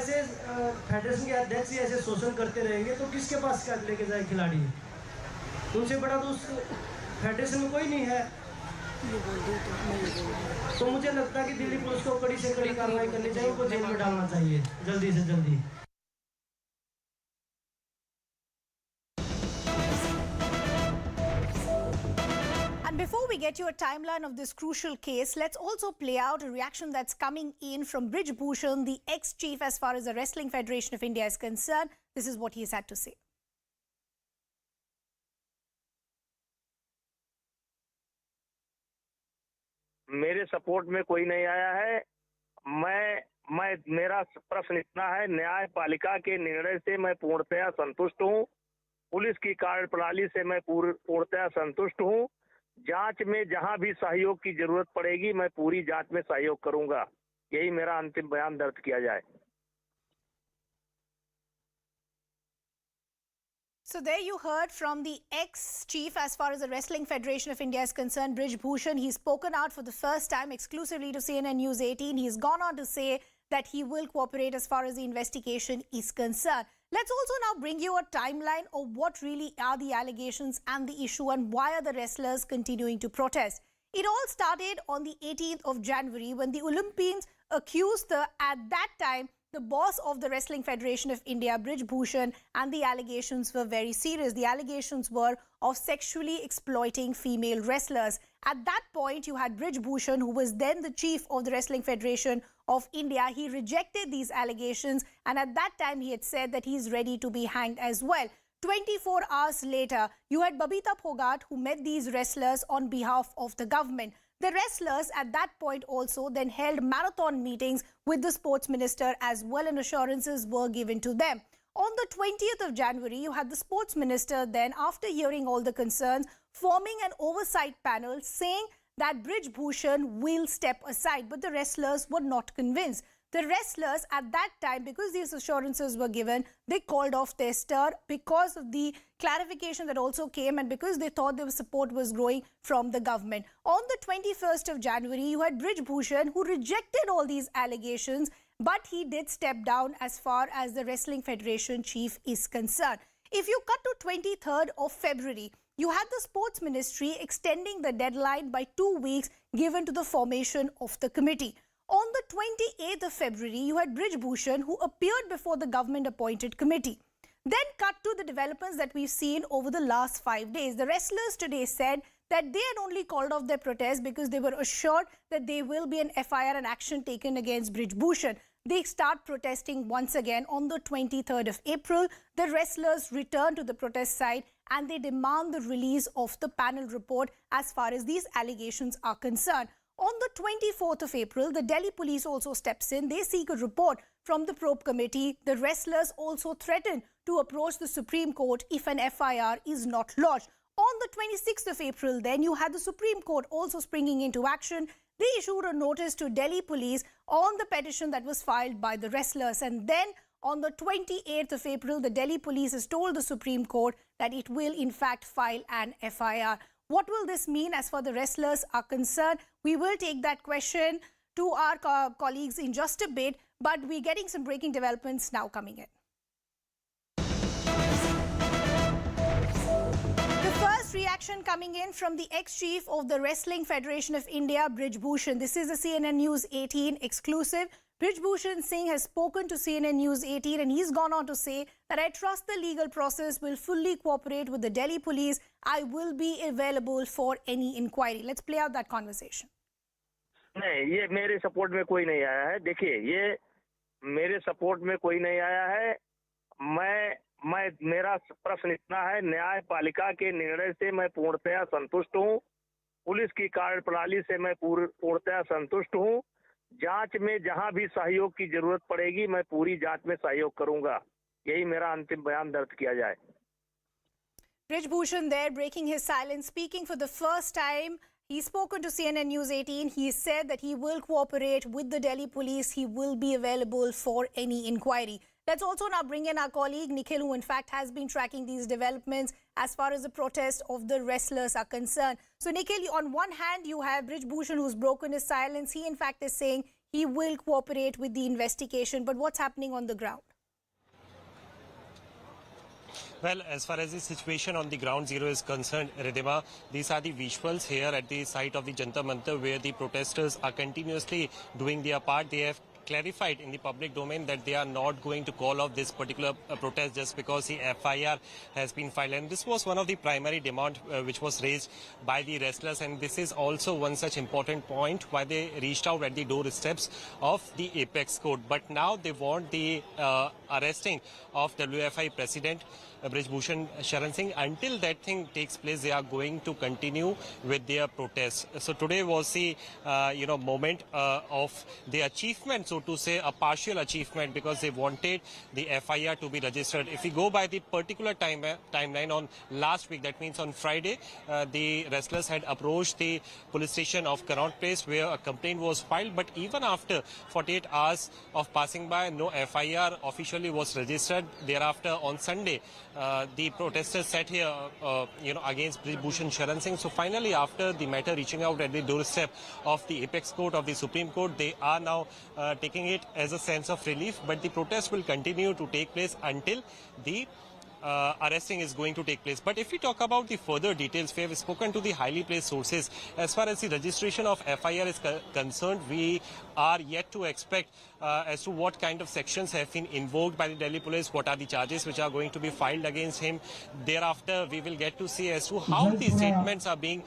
ऐसे फेडरेशन के अध्यक्ष ही ऐसे शोषण करते रहेंगे तो किसके पास क्या लेके जाए खिलाड़ी? उनसे बड़ा तो उस फेडरेशन में कोई नहीं है। तो मुझे लगता है कि दिल्ली पुलिस को कड़ी से कड़ी कार्रवाई करनी चाहिए, उनको जेल में डालना चाहिए जल्दी से जल्दी। And before we get you a timeline of this crucial case, let's also play out a reaction that's coming in from Brij Bhushan, the ex-chief as far as the Wrestling Federation of India is concerned. This is what he's had to say. मेरे support में कोई नहीं आया है। मेरा प्रश्न इतना है, न्यायपालिका के निर्णय से मैं पूर्णतया संतुष्ट हूँ। पुलिस की कार्यप्रणाली से मैं पूर्णतया संतुष्ट हूँ। जांच में जहां भी सहयोग की जरूरत पड़ेगी मैं पूरी जांच में सहयोग करूंगा। यही मेरा अंतिम बयान दर्ज किया जाए। So there you heard from the ex-chief as far as the Wrestling Federation of India is concerned, Brij Bhushan. He's spoken out for the first time exclusively to CNN News 18. He's gone on to say that he will cooperate as far as the investigation is concerned. Let's also now bring you a timeline of what really are the allegations and the issue and why are the wrestlers continuing to protest. It all started on the 18th of January when the Olympians accused at that time, the boss of the Wrestling Federation of India, Brij Bhushan, and the allegations were very serious. The allegations were of sexually exploiting female wrestlers. At that point, you had Brij Bhushan, who was then the chief of the Wrestling Federation of India. He rejected these allegations, and at that time, he had said that he's ready to be hanged as well. 24 hours later, you had Babita Phogat, who met these wrestlers on behalf of the government. The wrestlers at that point also then held marathon meetings with the sports minister as well, and assurances were given to them. On the 20th of January, you had the sports minister then, after hearing all the concerns, forming an oversight panel saying that Brij Bhushan will step aside, but the wrestlers were not convinced. The wrestlers at that time, because these assurances were given, they called off their stir because of the clarification that also came and because they thought their support was growing from the government. On the 21st of January, you had Brij Bhushan, who rejected all these allegations, but he did step down as far as the Wrestling Federation chief is concerned. If you cut to 23rd of February, you had the sports ministry extending the deadline by 2 weeks given to the formation of the committee. On the 28th of February, you had Brij Bhushan, who appeared before the government-appointed committee. Then cut to the developments that we've seen over the last 5 days. The wrestlers today said that they had only called off their protest because they were assured that there will be an F.I.R. and action taken against Brij Bhushan. They start protesting once again on the 23rd of April. The wrestlers return to the protest site and they demand the release of the panel report as far as these allegations are concerned. On the 24th of April, the Delhi police also steps in. They seek a report from the probe committee. The wrestlers also threaten to approach the Supreme Court if an F.I.R. is not lodged. On the 26th of April, then you had the Supreme Court also springing into action. They issued a notice to Delhi police on the petition that was filed by the wrestlers. And then on the 28th of April, the Delhi police has told the Supreme Court that it will in fact file an F.I.R. What will this mean as far as the wrestlers are concerned? We will take that question to our colleagues in just a bit, but we're getting some breaking developments now coming in. The first reaction coming in from the ex-chief of the Wrestling Federation of India, Brij Bhushan. This is a CNN News 18 exclusive. Brij Bhushan Singh has spoken to CNN News 18 and he's gone on to say that I trust the legal process, will fully cooperate with the Delhi police. I will be available for any inquiry. Let's play out that conversation. नहीं, ये मेरे support में कोई नहीं आया है। देखिए, ये मेरे सपोर्ट में कोई नहीं आया है। मेरा प्रश्न इतना है, न्यायपालिका के निर्णय से मैं पूर्णतया संतुष्ट हूँ। पुलिस की कार्यप्रणाली से मैं पूर्णतया संतुष्ट हूँ। जांच में जहां भी सहयोग की जरूरत पड़ेगी मैं पूरी जांच में सहयोग करूंगा। यही मेरा अंतिम बयान दर्ज किया जाए। Brij Bhushan there breaking his silence, speaking for the first time. He's spoken to CNN News 18. He said that he will cooperate with the Delhi police. He will be available for any inquiry. Let's also now bring in our colleague Nikhil, who in fact has been tracking these developments as far as the protest of the wrestlers are concerned. So Nikhil, on one hand, you have Brij Bhushan who's broken his silence. He in fact is saying he will cooperate with the investigation. But what's happening on the ground? Well, as far as the situation on the ground zero is concerned, Ridhima, these are the visuals here at the site of the Jantar Mantar where the protesters are continuously doing their part. They have clarified in the public domain that they are not going to call off this particular protest just because the F.I.R. has been filed. And this was one of the primary demands which was raised by the wrestlers. And this is also one such important point why they reached out at the doorsteps of the Apex Court. But now they want the arresting of WFI President Brij Bhushan Sharan Singh. Until that thing takes place, they are going to continue with their protests. So today was the moment of the achievement, so to say, a partial achievement, because they wanted the F.I.R. to be registered. If we go by the particular timeline on last week, that means on Friday, the wrestlers had approached the police station of Connaught Place where a complaint was filed. But even after 48 hours of passing by, no F.I.R. officially was registered. Thereafter, on Sunday, the protesters sat here, against Brij Bhushan Sharan Singh. So finally, after the matter reaching out at the doorstep of the Apex Court of the Supreme Court, they are now taking it as a sense of relief. But the protest will continue to take place until the arresting is going to take place. But if we talk about the further details, we have spoken to the highly placed sources. As far as the registration of F.I.R. is concerned, we are yet to expect as to what kind of sections have been invoked by the Delhi police, what are the charges which are going to be filed against him. Thereafter, we will get to see as to how the statements are being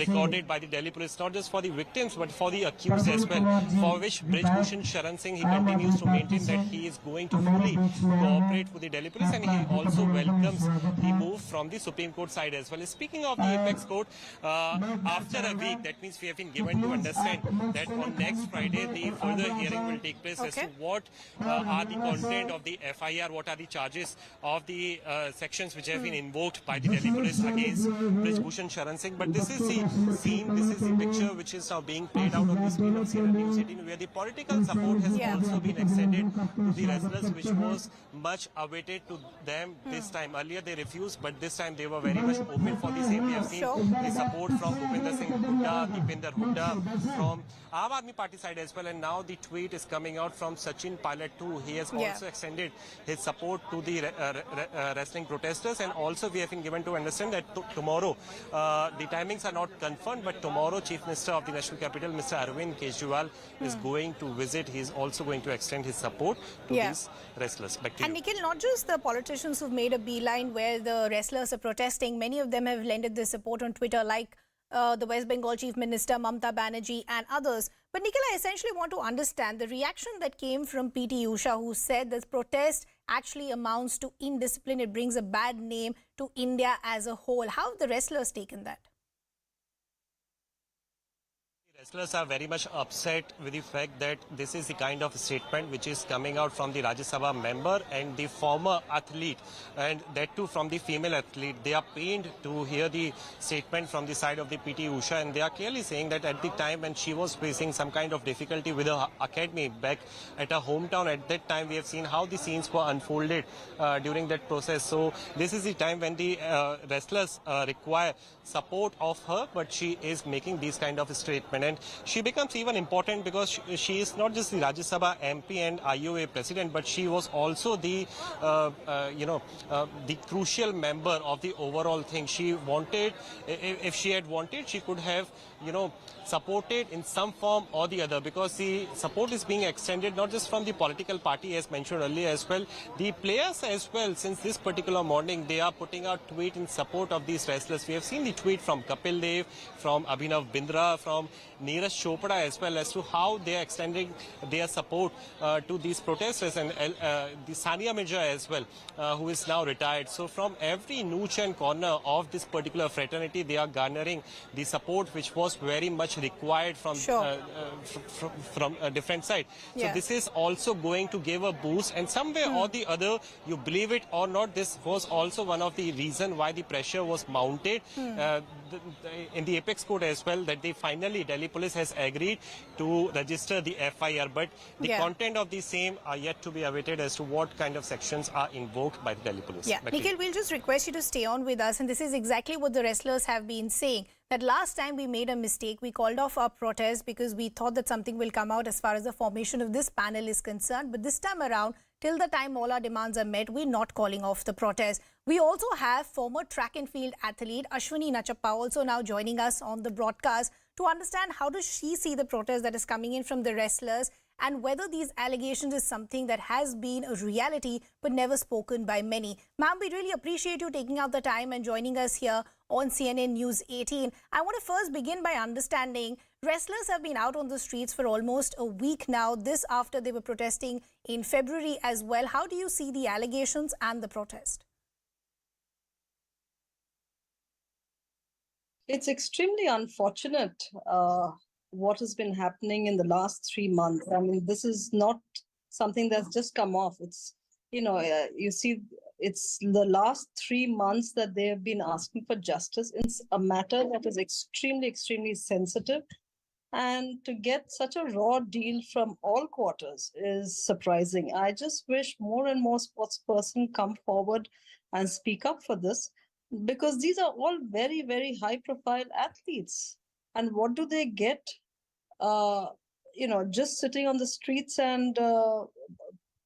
recorded by the Delhi police, not just for the victims, but for the accused as well, for which Brij Bhushan Sharan Singh, he continues to maintain that he is going to fully cooperate with the Delhi police, and he also welcomes the move from the Supreme Court side as well. Speaking of the Apex Court, after a week, that means we have been given to understand that on next Friday, the further hearing will take place as to what are the content of the F.I.R., what are the charges of the sections which have been invoked by the Delhi police against Brij Bhushan Sharan Singh. But this is the scene, this is the picture which is now being played out on the screen of CNN News 18, where the political support has also been extended to the wrestlers, which was much awaited to them this time. Earlier they refused, but this time they were very much open for the same. We have seen the support from Bhupinder Singh Hooda, Dipinder Hooda, from Aam Aadmi Party side as well, and now the tweet is coming out from Sachin Pilot too. He has also extended his support to the wrestling protesters, and also we have been given to understand that tomorrow, the timings are not confirmed, but tomorrow Chief Minister of the National Capital, Mr. Arvind Kejriwal, is going to visit. He is also going to extend his support to these wrestlers. Back to you. And Nikhil, not just the politicians who've made a beeline where the wrestlers are protesting, many of them have lended their support on Twitter, like the West Bengal Chief Minister Mamata Banerjee and others. But Nikhil, I essentially want to understand the reaction that came from P.T. Usha, who said this protest actually amounts to indiscipline. It brings a bad name to India as a whole. How have the wrestlers taken that? Wrestlers are very much upset with the fact that this is the kind of statement which is coming out from the Rajya Sabha member and the former athlete, and that too from the female athlete. They are pained to hear the statement from the side of the P.T. Usha, and they are clearly saying that at the time when she was facing some kind of difficulty with her academy back at her hometown, at that time we have seen how the scenes were unfolded during that process. So this is the time when the wrestlers require support of her, but she is making these kind of statement. And she becomes even important because she is not just the Rajya Sabha MP and IOA president, but she was also the, the crucial member of the overall thing. She wanted, if she had wanted, she could have, supported in some form or the other, because the support is being extended not just from the political party as mentioned earlier as well. The players as well, since this particular morning, they are putting out tweet in support of these wrestlers. We have seen the tweet from Kapil Dev, from Abhinav Bindra, from Neeraj Chopra as well, as to how they are extending their support to these protesters, and the Sania Mirza as well, who is now retired. So from every nooch and corner of this particular fraternity, they are garnering the support which was very much required from from a different side. So this is also going to give a boost, and some way or the other, you believe it or not, this was also one of the reason why the pressure was mounted in the Apex Court as well, that they finally, Delhi police has agreed to register the F.I.R. But the content of the same are yet to be awaited as to what kind of sections are invoked by the Delhi police. Nikhil, we'll just request you to stay on with us, and this is exactly what the wrestlers have been saying, that last time we made a mistake. We called off our protest because we thought that something will come out as far as the formation of this panel is concerned. But this time around, till the time all our demands are met, we're not calling off the protest. We also have former track and field athlete Ashwini Nachappa also now joining us on the broadcast to understand how does she see the protest that is coming in from the wrestlers and whether these allegations is something that has been a reality but never spoken by many. Ma'am, we really appreciate you taking out the time and joining us here on CNN News 18. I want to first begin by understanding wrestlers have been out on the streets for almost a week now, this after they were protesting in February as well. How do you see the allegations and the protest? It's extremely unfortunate what has been happening in the last 3 months. I mean, this is not something that's just come off. It's, you see, it's the last 3 months that they have been asking for justice. It's a matter that is extremely, extremely sensitive. And to get such a raw deal from all quarters is surprising. I just wish more and more sportspersons come forward and speak up for this, because these are all very, very high-profile athletes. And what do they get? Just sitting on the streets and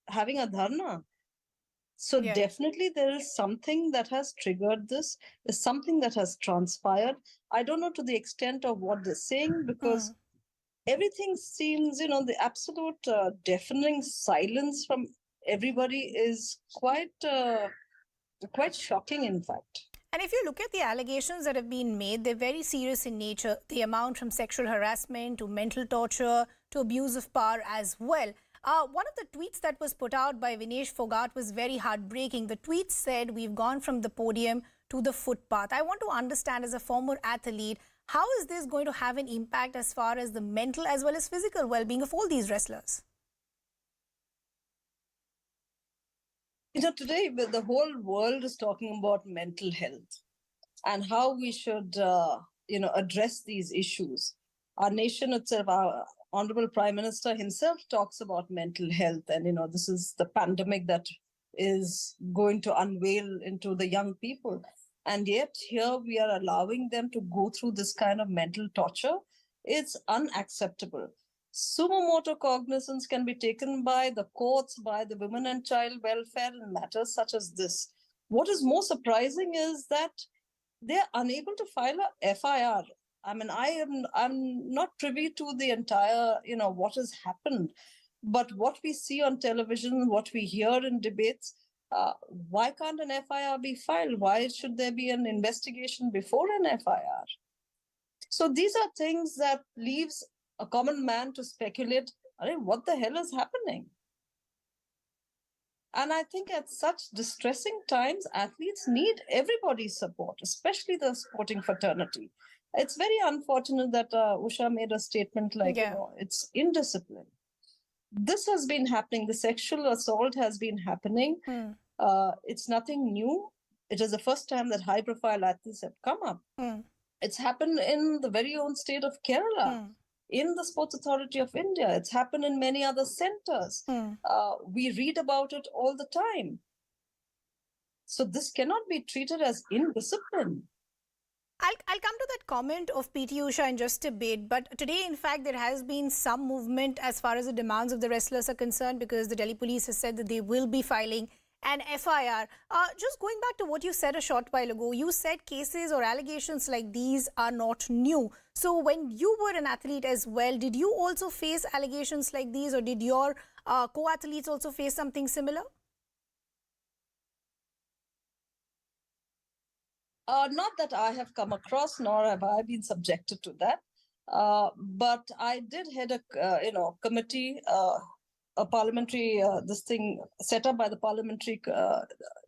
having a dharna. So definitely there is something that has triggered this. There's something that has transpired. I don't know to the extent of what they're saying, because everything seems, the absolute deafening silence from everybody is quite shocking, in fact. And if you look at the allegations that have been made, they're very serious in nature. They amount from sexual harassment to mental torture to abuse of power as well. One of the tweets that was put out by Vinesh Fogart was very heartbreaking. The tweet said, "We've gone from the podium to the footpath." I want to understand, as a former athlete, how is this going to have an impact as far as the mental as well as physical well-being of all these wrestlers? Today the whole world is talking about mental health and how we should, address these issues. Our nation itself, our Honorable Prime Minister himself talks about mental health. And, this is the pandemic that is going to unveil into the young people. And yet here we are allowing them to go through this kind of mental torture. It's unacceptable. Sumo motu cognizance can be taken by the courts, by the women and child welfare in matters such as this. What is more surprising is that they're unable to file a F.I.R. I mean, I'm not privy to the entire, what has happened. But what we see on television, what we hear in debates, why can't an F.I.R. be filed? Why should there be an investigation before an F.I.R.? So these are things that leaves a common man to speculate, what the hell is happening? And I think at such distressing times, athletes need everybody's support, especially the sporting fraternity. It's very unfortunate that Usha made a statement like, it's indiscipline. This has been happening. The sexual assault has been happening. It's nothing new. It is the first time that high-profile athletes have come up. It's happened in the very own state of Kerala. In the Sports Authority of India. It's happened in many other centers. We read about it all the time. So this cannot be treated as indiscipline. I'll come to that comment of PT Usha in just a bit, but today, in fact, there has been some movement as far as the demands of the wrestlers are concerned, because the Delhi police has said that they will be filing an F.I.R. Just going back to what you said a short while ago, you said cases or allegations like these are not new. So when you were an athlete as well, did you also face allegations like these, or did your co-athletes also face something similar? Not that I have come across, nor have I been subjected to that. But I did head a committee, a parliamentary, this thing set up by the parliamentary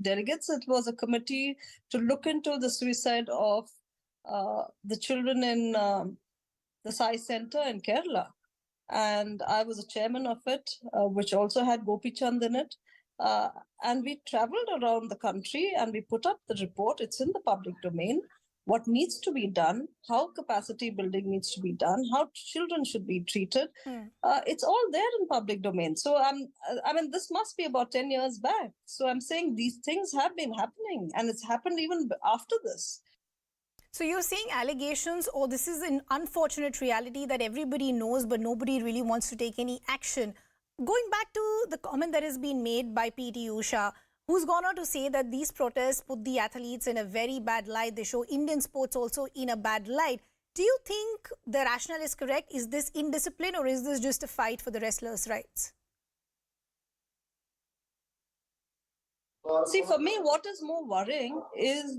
delegates. It was a committee to look into the suicide of the children in the Sai Center in Kerala. And I was a chairman of it, which also had Gopi Chand in it. And we traveled around the country and we put up the report. It's in the public domain. What needs to be done, how capacity building needs to be done, how children should be treated. It's all there in public domain. So I mean, this must be about 10 years back. So I'm saying these things have been happening, and it's happened even after this. So you're saying allegations, or this is an unfortunate reality that everybody knows but nobody really wants to take any action. Going back to the comment that has been made by P.T. Usha, who's gone on to say that these protests put the athletes in a very bad light. They show Indian sports also in a bad light. Do you think the rationale is correct? Is this indiscipline, or is this just a fight for the wrestlers' rights? See, for me, what is more worrying is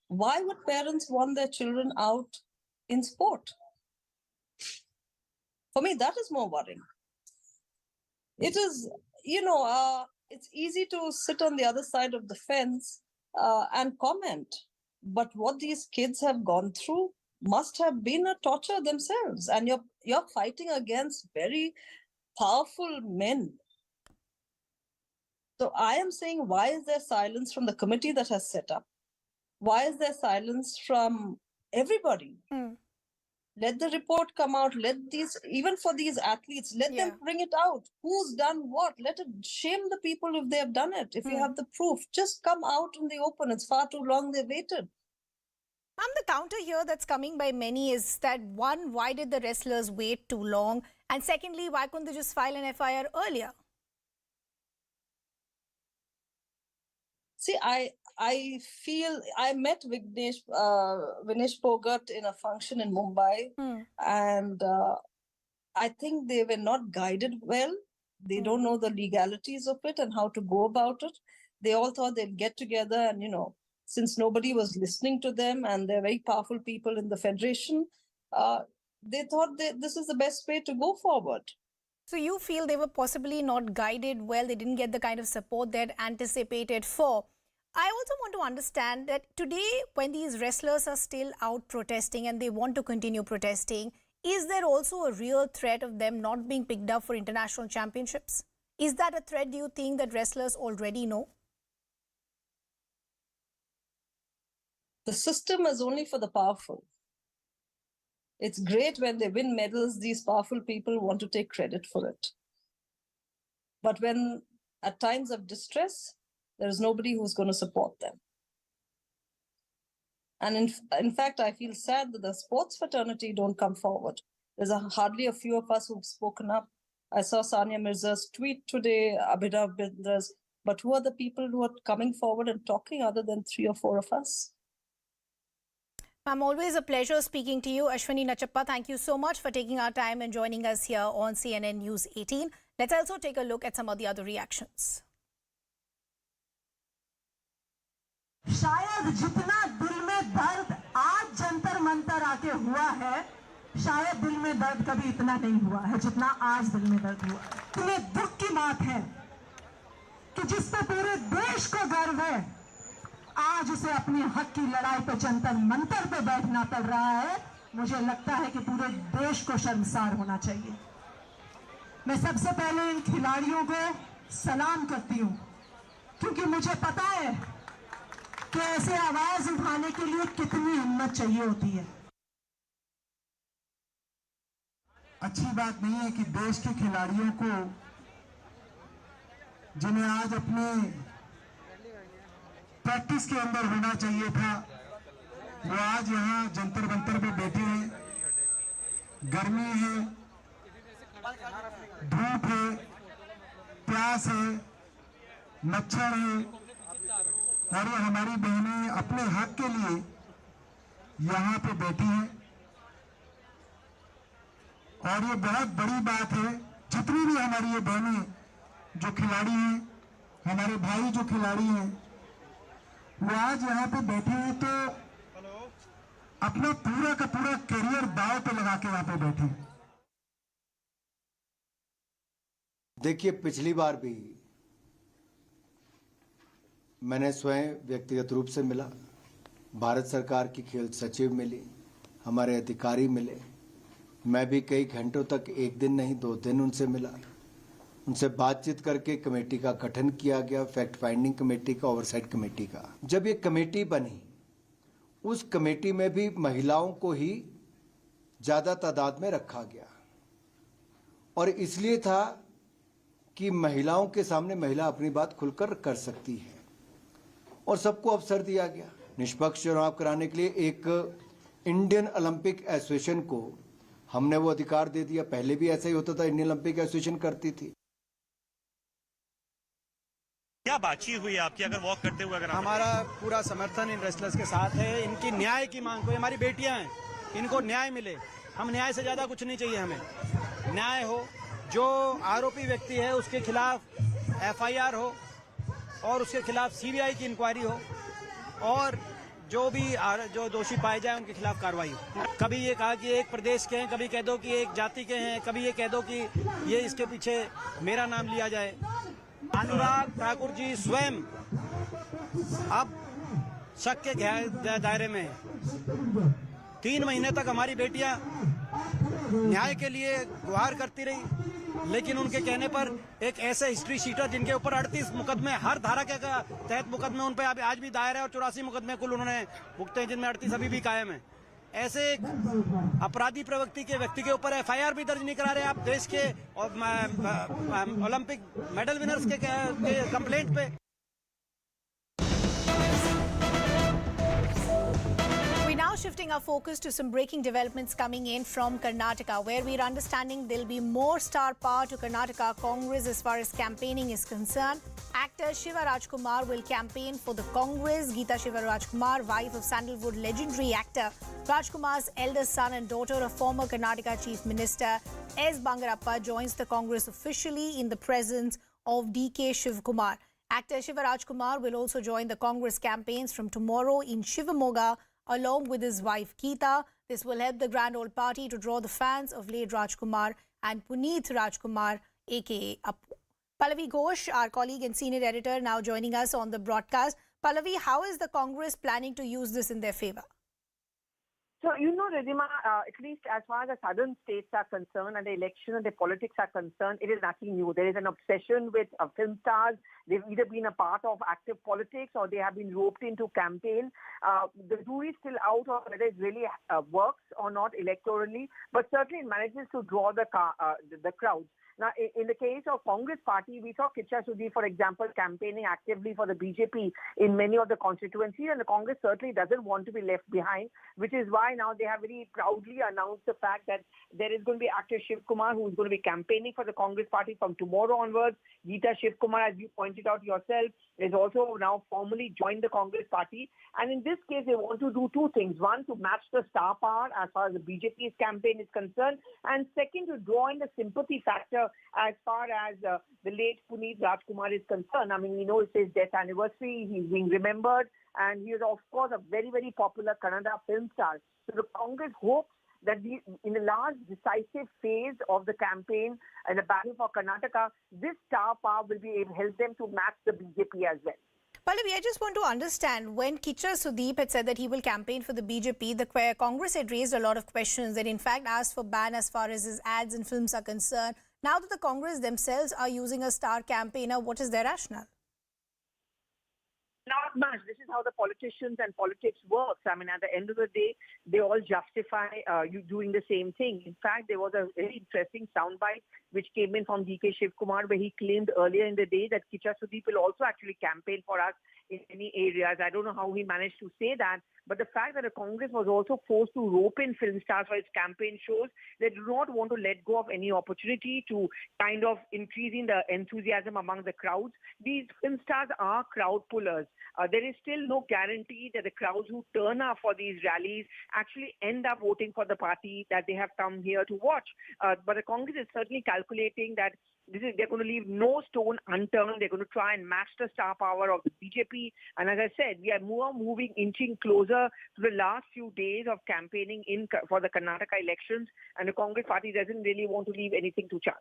why would parents want their children out in sport? For me, that is more worrying. It is, it's easy to sit on the other side of the fence and comment. But what these kids have gone through must have been a torture themselves. And you're fighting against very powerful men. So I am saying, why is there silence from the committee that has set up? Why is there silence from everybody? Let the report come out. Let even for these athletes, let them bring it out. Who's done what? Let it shame the people if they have done it. If you have the proof, just come out in the open. It's far too long they waited. The counter here that's coming by many is that, one, why did the wrestlers wait too long? And secondly, why couldn't they just file an F.I.R. earlier? See, I feel I met Vinesh Phogat in a function in Mumbai, and I think they were not guided well. They don't know the legalities of it and how to go about it. They all thought they'd get together and, since nobody was listening to them and they're very powerful people in the federation, they thought that this is the best way to go forward. So you feel they were possibly not guided well, they didn't get the kind of support they'd anticipated for. I also want to understand that today, when these wrestlers are still out protesting and they want to continue protesting, is there also a real threat of them not being picked up for international championships? Is that a threat, do you think, that wrestlers already know? The system is only for the powerful. It's great when they win medals, these powerful people want to take credit for it. But when at times of distress, there is nobody who's going to support them. And in fact, I feel sad that the sports fraternity don't come forward. There's hardly a few of us who've spoken up. I saw Sania Mirza's tweet today, Abhinav Bindra's, but who are the people who are coming forward and talking other than 3 or 4 of us? Ma'am, always a pleasure speaking to you. Ashwini Nachappa, thank you so much for taking our time and joining us here on CNN News 18. Let's also take a look at some of the other reactions. शायद जितना दिल में दर्द आज जंतर मंतर आके हुआ है, शायद दिल में दर्द कभी इतना नहीं हुआ है जितना आज दिल में दर्द हुआ है। इतने दुख की बात है कि जिस पे पूरे देश को गर्व है, आज उसे अपने हक की लड़ाई पे जंतर मंतर पे बैठना पड़ रहा है। मुझे लगता है कि पूरे देश को शर्मसार होना चाहिए। मैं सबसे पहले इन खिलाड़ियों को सलाम करती हूँ, क्योंकि मुझे पता है कि ऐसे आवाज उठाने के लिए कितनी हिम्मत चाहिए होती है। अच्छी बात नहीं है कि देश के खिलाड़ियों को, जिन्हें आज अपने प्रैक्टिस के अंदर होना चाहिए था, वो आज यहाँ जंतर मंतर पे बैठे हैं। गर्मी है, धूप है, प्यास है, मच्छर है, और ये हमारी बहनें अपने हक के लिए यहाँ पे बैठी हैं। और ये बहुत बड़ी बात है, जितनी भी हमारी ये बहनें जो खिलाड़ी हैं, हमारे भाई जो खिलाड़ी हैं, वो आज यहाँ पे बैठे हैं तो अपना पूरा का पूरा करियर दांव पे लगा के वहां पे बैठे। देखिए, पिछली बार भी मैंने स्वयं व्यक्तिगत रूप से मिला, भारत सरकार की खेल सचिव मिली, हमारे अधिकारी मिले, मैं भी कई घंटों तक, एक दिन नहीं 2 दिन उनसे मिला। उनसे बातचीत करके कमेटी का गठन किया गया, फैक्ट फाइंडिंग कमेटी का, ओवरसाइट कमेटी का। जब ये कमेटी बनी, उस कमेटी में भी महिलाओं को ही ज़्यादा तादाद में रखा गया, और इसलिए था कि महिलाओं के सामने महिला अपनी बात खुलकर कर सकती है, और सबको अवसर दिया गया। निष्पक्ष चुनाव कराने के लिए एक इंडियन ओलंपिक एसोसिएशन को हमने वो अधिकार दे दिया। पहले भी ऐसा ही होता था, इंडियन ओलंपिक एसोसिएशन करती थी। क्या बातचीत हुई आपकी अगर वॉक करते हुए? अगर हमारा पूरा समर्थन इन रेसलर्स के साथ है। इनकी न्याय की मांग, कोई हमारी बेटियां हैं, इनको न्याय मिले। हम न्याय से ज्यादा कुछ नहीं चाहिए, हमें न्याय हो। जो आरोपी व्यक्ति है उसके खिलाफ FIR हो और उसके खिलाफ CBI की इंक्वायरी हो और जो भी जो दोषी पाए जाए उनके खिलाफ कार्रवाई हो। कभी ये कहा कि एक प्रदेश के हैं, कभी कह दो कि एक जाति के हैं, कभी ये कह दो कि ये इसके पीछे मेरा नाम लिया जाए। अनुराग ठाकुर जी स्वयं अब शक के दायरे में है। 3 महीने तक हमारी बेटियां न्याय के लिए गुहार करती रही, लेकिन उनके कहने पर एक ऐसे हिस्ट्री शीटर जिनके ऊपर 38 मुकदमे, हर धारा के तहत मुकदमे उन पर आज भी दायर है और 84 मुकदमे कुल उन्होंने भुगते हैं, जिनमें 38 अभी भी कायम है। ऐसे एक अपराधी प्रवृत्ति के व्यक्ति के ऊपर FIR भी दर्ज नहीं करा रहे आप देश के ओलंपिक मेडल विनर्स के कंप्लेंट पे। Now shifting our focus to some breaking developments coming in from Karnataka, where we're understanding there'll be more star power to Karnataka Congress as far as campaigning is concerned. Actor Shiva Rajkumar will campaign for the Congress. Geeta Shiva Rajkumar, wife of Sandalwood legendary actor Rajkumar's eldest son and daughter of former Karnataka Chief Minister S. Bangarappa, joins the Congress officially in the presence of DK Shivkumar. Actor Shiva Rajkumar will also join the Congress campaigns from tomorrow in Shivamoga, along with his wife Geeta. This will help the Grand Old Party to draw the fans of late Rajkumar and Puneet Rajkumar, aka Appu. Pallavi Ghosh, our colleague and senior editor, now joining us on the broadcast. Pallavi, how is the Congress planning to use this in their favour? So, Ridhima, at least as far as the southern states are concerned and the election and the politics are concerned, it is nothing new. There is an obsession with film stars. They've either been a part of active politics or they have been roped into campaign. The jury is still out on whether it really works or not electorally, but certainly it manages to draw the crowds. Now, in the case of Congress party, we saw Kicha Sudhi, for example, campaigning actively for the BJP in many of the constituencies, and the Congress certainly doesn't want to be left behind, which is why now they have very proudly announced the fact that there is going to be actor Shiv Kumar who is going to be campaigning for the Congress party from tomorrow onwards. Geeta Shiv Kumar, as you pointed out yourself, is also now formally joined the Congress party. And in this case, they want to do two things. One, to match the star power as far as the BJP's campaign is concerned. And second, to draw in the sympathy factor as far as the late Puneet Rajkumar is concerned. I mean, it's his death anniversary. He's being remembered. And he is, of course, a very, very popular Kannada film star. So the Congress hopes that in the last decisive phase of the campaign and the battle for Karnataka, this star power will be able to help them to match the BJP as well. Pallavi, I just want to understand, when Kicha Sudeep had said that he will campaign for the BJP, the Congress had raised a lot of questions. That in fact asked for ban as far as his ads and films are concerned. Now that the Congress themselves are using a star campaigner, what is their rationale? Not much. This is how the politicians and politics works. I mean, at the end of the day, they all justify you doing the same thing. In fact, there was a very interesting soundbite which came in from DK Shivkumar, where he claimed earlier in the day that Kicha Sudeep will also actually campaign for us in many areas. I don't know how he managed to say that, but the fact that the Congress was also forced to rope in film stars for its campaign shows they do not want to let go of any opportunity to kind of increasing the enthusiasm among the crowds. These film stars are crowd pullers. There is still no guarantee that the crowds who turn up for these rallies actually end up voting for the party that they have come here to watch. But the Congress is certainly calculating that they're going to leave no stone unturned. They're going to try and match the star power of the BJP. And as I said, we are inching closer to the last few days of campaigning for the Karnataka elections. And the Congress party doesn't really want to leave anything to chance.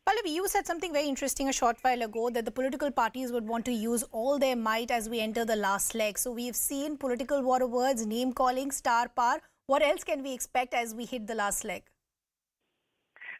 Pallavi, you said something very interesting a short while ago, that the political parties would want to use all their might as we enter the last leg. So we've seen political war words, name calling, star power. What else can we expect as we hit the last leg?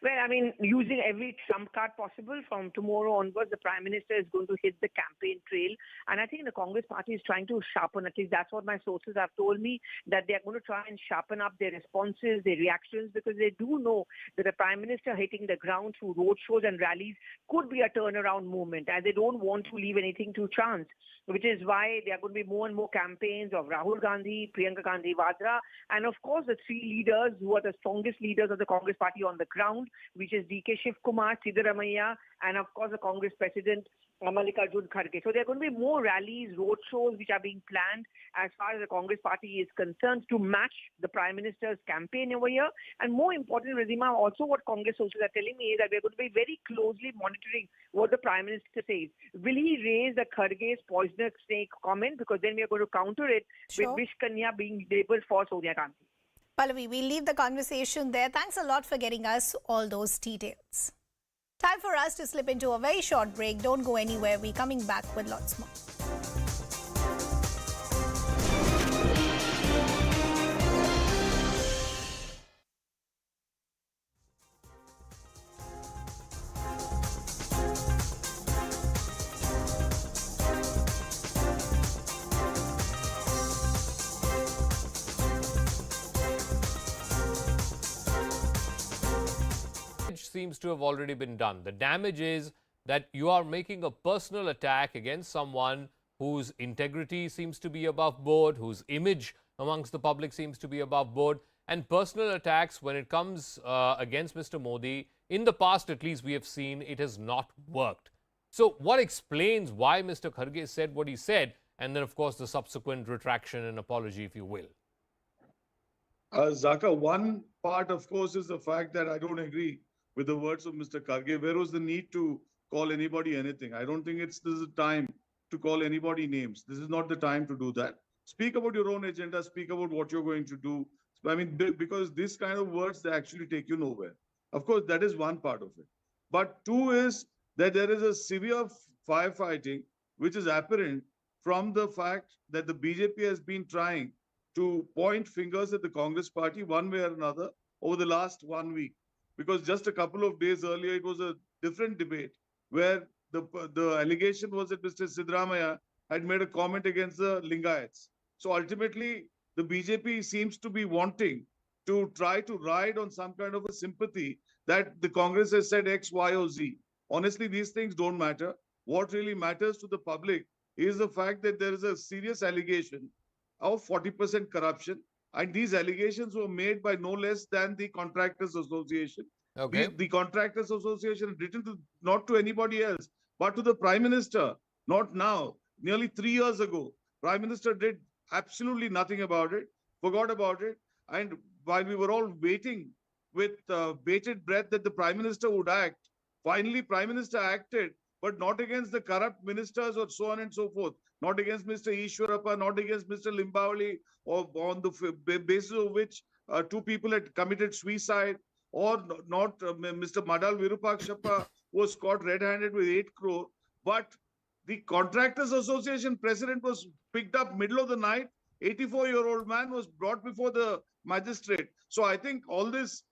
Well, I mean, using every trump card possible. From tomorrow onwards, the Prime Minister is going to hit the campaign trail. And I think the Congress party is trying to sharpen, at least that's what my sources have told me, that they are going to try and sharpen up their responses, their reactions, because they do know that the Prime Minister hitting the ground through roadshows and rallies could be a turnaround movement, and they don't want to leave anything to chance, which is why there are going to be more and more campaigns of Rahul Gandhi, Priyanka Gandhi Vadra, and of course the three leaders who are the strongest leaders of the Congress party on the ground, which is D.K. Shiv Kumar, Siddaramaiah, and of course the Congress President Mallikarjun Kharge. So there are going to be more rallies, road shows which are being planned as far as the Congress party is concerned to match the Prime Minister's campaign over here. And more important, Ridhima, also what Congress sources are telling me is that we're going to be very closely monitoring what the Prime Minister says. Will he raise the Kharge's poisonous snake comment? Because then we are going to counter it with Vish Kanya being labeled for Sonia Gandhi. Pallavi, we'll leave the conversation there. Thanks a lot for getting us all those details. Time for us to slip into a very short break. Don't go anywhere. We're coming back with lots more. Seems to have already been done. The damage is that you are making a personal attack against someone whose integrity seems to be above board, whose image amongst the public seems to be above board, and personal attacks when it comes against Mr. Modi, in the past at least we have seen it has not worked. So what explains why Mr. Kharge said what he said, and then of course the subsequent retraction and apology, if you will? Zaka, one part of course is the fact that I don't agree with the words of Mr. Kharge. Where was the need to call anybody anything? I don't think this is the time to call anybody names. This is not the time to do that. Speak about your own agenda. Speak about what you're going to do. I mean, because this kind of words, they actually take you nowhere. Of course, that is one part of it. But two is that there is a severe firefighting, which is apparent from the fact that the BJP has been trying to point fingers at the Congress party one way or another over the last 1 week. Because just a couple of days earlier, it was a different debate where the allegation was that Mr. Siddaramaiah had made a comment against the Lingayats. So ultimately, the BJP seems to be wanting to try to ride on some kind of a sympathy that the Congress has said X, Y, or Z. Honestly, these things don't matter. What really matters to the public is the fact that there is a serious allegation of 40% corruption. And these allegations were made by no less than the Contractors Association. Okay. The Contractors Association written not to anybody else, but to the Prime Minister, not now, nearly 3 years ago. Prime Minister did absolutely nothing about it, forgot about it. And while we were all waiting with bated breath that the Prime Minister would act, finally Prime Minister acted, but not against the corrupt ministers or so on and so forth. Not against Mr. Ishwarappa, not against Mr. Limbavali, or on the basis of which 2 people had committed suicide, or not Mr. Madal Virupakshappa was caught red-handed with 8 crore. But the Contractors Association president was picked up middle of the night. 84-year-old man was brought before the magistrate. So I think all this,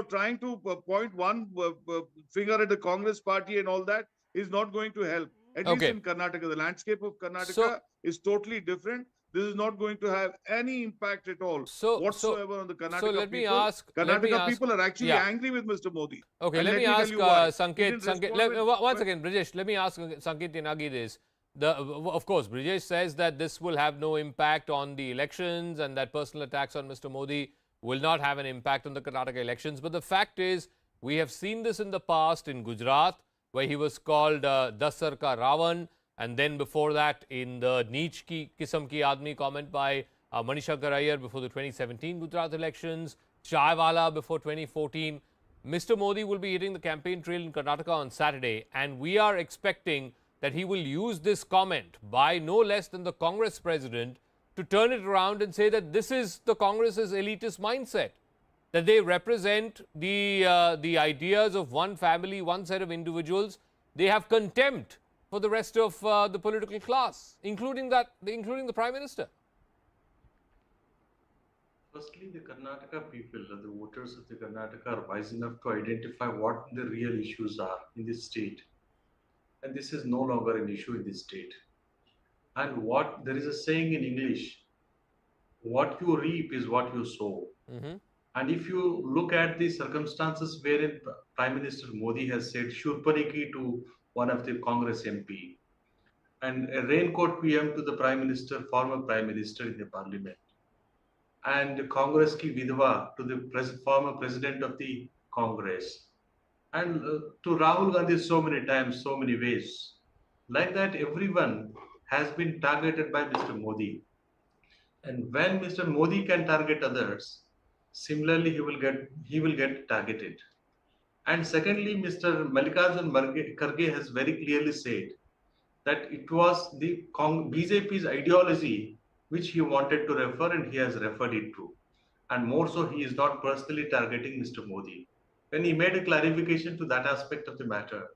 trying to point one finger at the Congress party and all that is not going to help. At least in Karnataka, the landscape of Karnataka is totally different. This is not going to have any impact at all whatsoever on the Karnataka people. Let me ask. People are actually angry with Mr. Modi. Okay, let me ask Sanket. Once again, Brijesh, let me ask Sanket Yanagi this. Of course, Brijesh says that this will have no impact on the elections and that personal attacks on Mr. Modi will not have an impact on the Karnataka elections. But the fact is, we have seen this in the past in Gujarat, where he was called Dasar Ka Ravan, and then before that in the Neech ki Kisam ki Aadmi comment by Manishankar Iyer before the 2017 Gujarat elections, Chaiwala before 2014. Mr. Modi will be hitting the campaign trail in Karnataka on Saturday, and we are expecting that he will use this comment by no less than the Congress president to turn it around and say that this is the Congress's elitist mindset, that they represent the ideas of one family, one set of individuals. They have contempt for the rest of the political class, including the Prime Minister. Firstly, the Karnataka people, the voters of the Karnataka are wise enough to identify what the real issues are in this state. And this is no longer an issue in this state. And what there is a saying in English, what you reap is what you sow. And if you look at the circumstances wherein Prime Minister Modi has said Shurpaniki to one of the Congress MP and a raincoat PM to the Prime Minister, former Prime Minister in the Parliament, and Congress ki vidwa to the former President of the Congress, and to Rahul Gandhi so many times, so many ways. Like that, everyone has been targeted by Mr. Modi. And when Mr. Modi can target others, similarly he will get targeted. And secondly, Mr. Mallikarjun Kharge has very clearly said that it was the BJP's ideology which he wanted to refer, and he has referred it to. And more so, he is not personally targeting Mr. Modi. When he made a clarification to that aspect of the matter,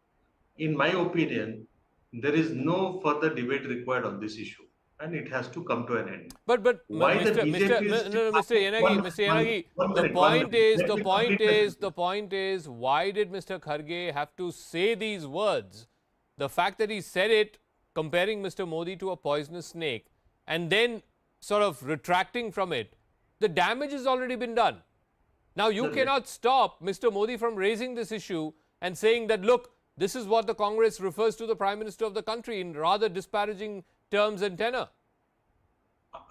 in my opinion, there is no further debate required on this issue, and it has to come to an end. But Mr. Yanagi, the point is, why did Mr. Kharge have to say these words? The fact that he said it, comparing Mr. Modi to a poisonous snake, and then sort of retracting from it, the damage has already been done. Now, you cannot stop Mr. Modi from raising this issue and saying that, look, this is what the Congress refers to the Prime Minister of the country in rather disparaging terms and tenor.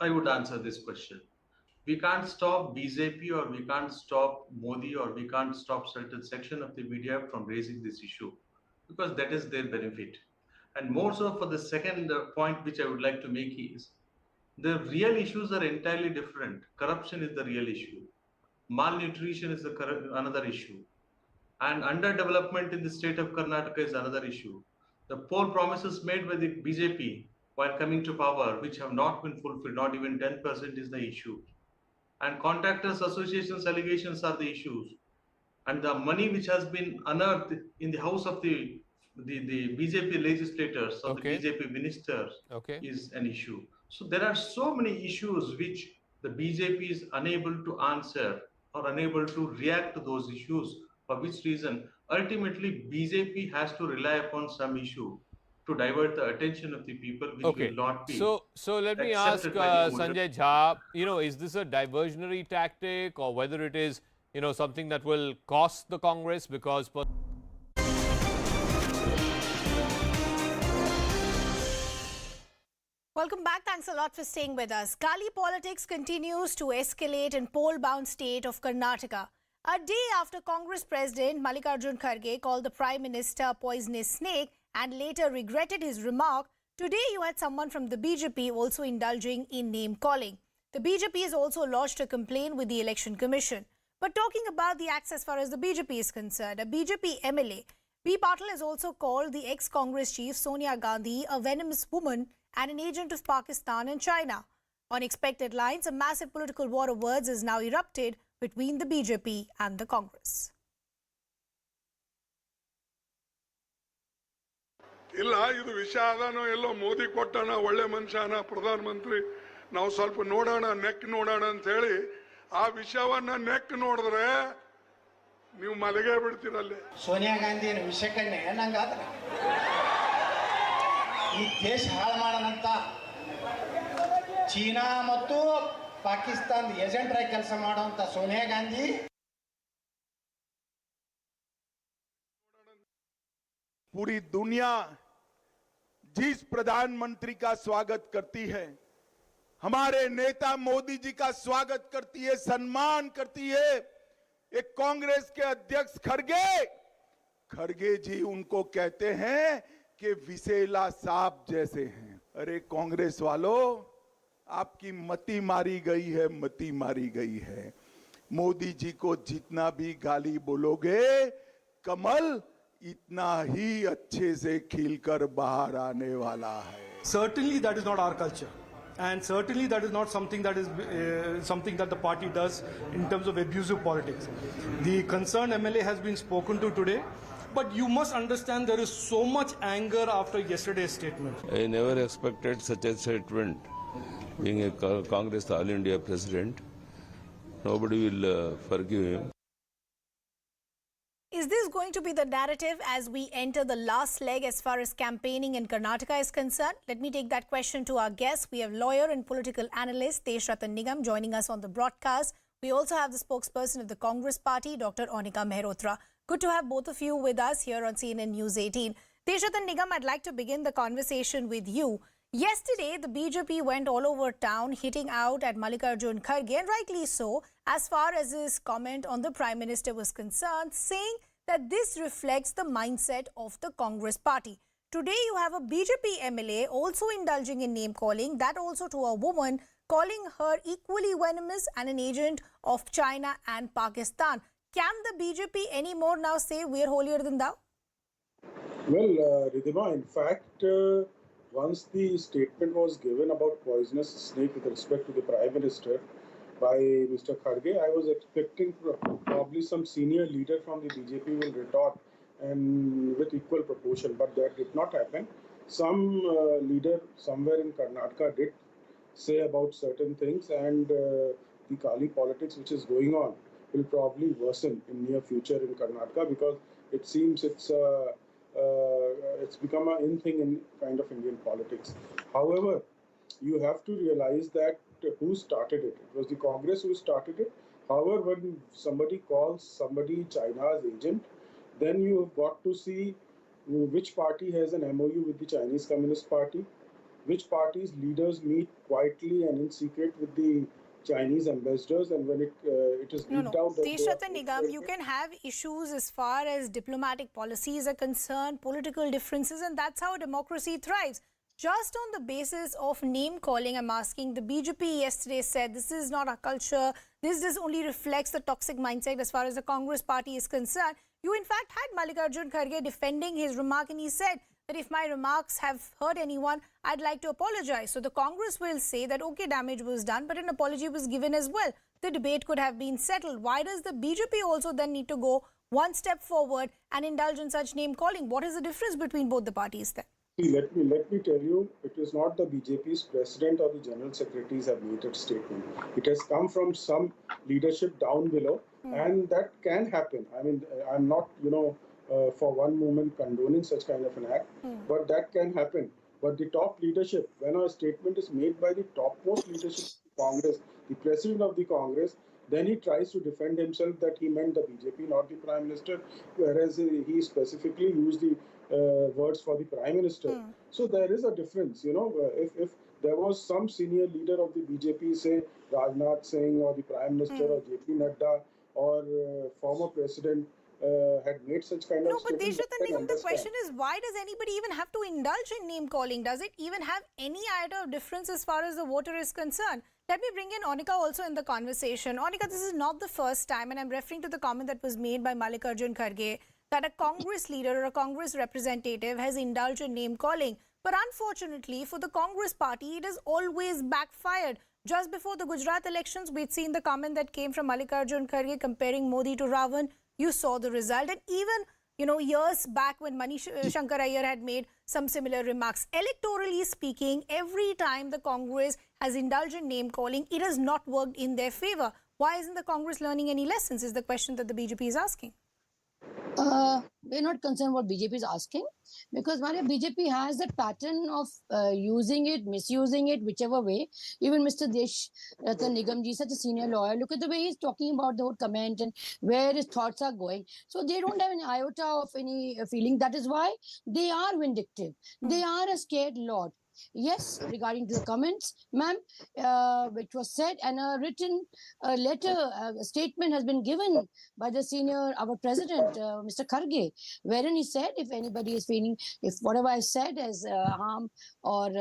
I would answer this question. We can't stop BJP, or we can't stop Modi, or we can't stop certain section of the media from raising this issue, because that is their benefit. And more so, for the second point which I would like to make is, the real issues are entirely different. Corruption is the real issue. Malnutrition is another issue. And underdevelopment in the state of Karnataka is another issue. The poor promises made by the BJP while coming to power, which have not been fulfilled, not even 10% is the issue. And contractors associations allegations are the issues. And the money which has been unearthed in the house of the BJP legislators or the BJP ministers is an issue. So there are so many issues which the BJP is unable to answer or unable to react to those issues, for which reason ultimately BJP has to rely upon some issue to divert the attention of the people, which will not be. So let me ask Sanjay Jha, is this a diversionary tactic, or whether it is, something that will cost the Congress? Because Welcome back. Thanks a lot for staying with us. Gali politics continues to escalate in poll-bound state of Karnataka. A day after Congress President Mallikarjun Kharge called the Prime Minister a poisonous snake and later regretted his remark, today you had someone from the BJP also indulging in name-calling. The BJP has also lodged a complaint with the Election Commission. But talking about the acts as far as the BJP is concerned, a BJP MLA, B. Patil, has also called the ex-Congress chief Sonia Gandhi a venomous woman and an agent of Pakistan and China. On expected lines, a massive political war of words is now erupted between the BJP and the Congress. ಇಲ್ಲ ಇದು ವಿಷಯ ಅದಾನೋ ಎಲ್ಲೋ ಮೋದಿ ಕೊಟ್ಟನ ಒಳ್ಳೆ ಮನುಷ್ಯನ ಪ್ರಧಾನ ಮಂತ್ರಿ ನಾವು ಸ್ವಲ್ಪ ನೋಡೋಣ neck ನೋಡೋಣ ಅಂತ ಹೇಳಿ ಆ ವಿಷಯವನ್ನ ನೆಕ್ ನೋಡಿದ್ರೆ ನೀವು ಮಲಗೇ ಬಿಡ್ತೀರಲ್ಲಿ. ಸೋನಿಯಾ ಗಾಂಧಿ ವಿಷಯಕ್ಕನ್ನೇ ನಂಗಾದ್ರೆ ಈ ದೇಶ ಹಾಳು ಮಾಡೋಣಂತ ಚೀನಾ ಮತ್ತು ಪಾಕಿಸ್ತಾನದ ಏಜೆಂಟರಾಗಿ ಕೆಲಸ ಮಾಡುವಂತ ಸೋನಿಯಾ ಗಾಂಧಿ पूरी दुनिया जिस प्रधानमंत्री का स्वागत करती है, हमारे नेता मोदी जी का स्वागत करती है, सम्मान करती है, एक कांग्रेस के अध्यक्ष खड़गे जी उनको कहते हैं कि विषैला सांप जैसे हैं. अरे कांग्रेस वालों, आपकी मति मारी गई है, मति मारी गई है. मोदी जी को जितना भी गाली बोलोगे, कमल इतना ही अच्छे से खिलकर बाहर आने वाला है. Certainly that is not our culture, and certainly that is not something that is something that the party does in terms of abusive politics. The concerned MLA has been spoken to today, but you must understand there is so much anger after yesterday's statement. I never expected such a statement, being a Congress All India President. Nobody will forgive him. Is this going to be the narrative as we enter the last leg as far as campaigning in Karnataka is concerned? Let me take that question to our guests. We have lawyer and political analyst Tesh Ratan Nigam joining us on the broadcast. We also have the spokesperson of the Congress Party, Dr. Onika Mehrotra. Good to have both of you with us here on CNN News 18. Tesh Ratan Nigam, I'd like to begin the conversation with you. Yesterday, the BJP went all over town hitting out at Mallikarjun Kharge, and rightly so, as far as his comment on the Prime Minister was concerned, saying that this reflects the mindset of the Congress Party. Today, you have a BJP MLA also indulging in name-calling, that also to a woman, calling her equally venomous and an agent of China and Pakistan. Can the BJP anymore now say we're holier than thou? Well, Ridhima, in fact, once the statement was given about poisonous snake with respect to the Prime Minister by Mr. Kharge, I was expecting probably some senior leader from the BJP will retort and with equal proportion, but that did not happen. Some leader somewhere in Karnataka did say about certain things, and the Kali politics which is going on will probably worsen in near future in Karnataka, because it seems it's become an in thing in kind of Indian politics. However, you have to realize that who started it. It was the Congress who started it. However, when somebody calls somebody China's agent, then you have got to see which party has an MOU with the Chinese Communist Party, which party's leaders meet quietly and in secret with the Chinese ambassadors, and when it is leaked out that Tesh Ratan Nigam, you can have issues as far as diplomatic policies are concerned, political differences, and that's how democracy thrives. Just on the basis of name calling, I'm asking, the BJP yesterday said this is not our culture, this just only reflects the toxic mindset as far as the Congress Party is concerned. You in fact had Mallikarjun Kharge defending his remark, and he said that if my remarks have hurt anyone, I'd like to apologize. So the Congress will say that, okay, damage was done, but an apology was given as well. The debate could have been settled. Why does the BJP also then need to go one step forward and indulge in such name calling? What is the difference between both the parties then? See, let me tell you, it is not the BJP's president or the general secretaries have made that statement. It has come from some leadership down below, and that can happen. I mean, I'm not, for one moment condoning such kind of an act, but that can happen. But the top leadership, when a statement is made by the topmost leadership of the Congress, the president of the Congress, then he tries to defend himself that he meant the BJP, not the Prime Minister, whereas he specifically used the words for the Prime Minister. So there is a difference, if there was some senior leader of the BJP, say Rajnath Singh or the Prime Minister or JP Nadda or former President had made such kind of statement. No, but Tesh Ratan Nigam, the question is, why does anybody even have to indulge in name calling? Does it even have any iota of difference as far as the voter is concerned? Let me bring in Onika also in the conversation. Onika, this is not the first time, and I'm referring to the comment that was made by Mallikarjun Kharge, that a Congress leader or a Congress representative has indulged in name calling. But unfortunately, for the Congress party, it has always backfired. Just before the Gujarat elections, we'd seen the comment that came from Mallikarjun Kharge comparing Modi to Ravan. You saw the result. And even, years back when Manish Shankar Iyer had made some similar remarks. Electorally speaking, every time the Congress has indulged in name calling, it has not worked in their favor. Why isn't the Congress learning any lessons is the question that the BJP is asking. We're not concerned what BJP is asking, because BJP has that pattern of using it, misusing it, whichever way. Even Mr. Tesh Ratan Nigam ji, such a senior lawyer, look at the way he's talking about the whole comment and where his thoughts are going. So they don't have any iota of any feeling. That is why they are vindictive. They are a scared lot. Yes, regarding to the comments, ma'am, which was said, and a written letter, a statement has been given by the senior, our president, Mr. Kharge, wherein he said, if anybody is feeling, if whatever I said has harm or,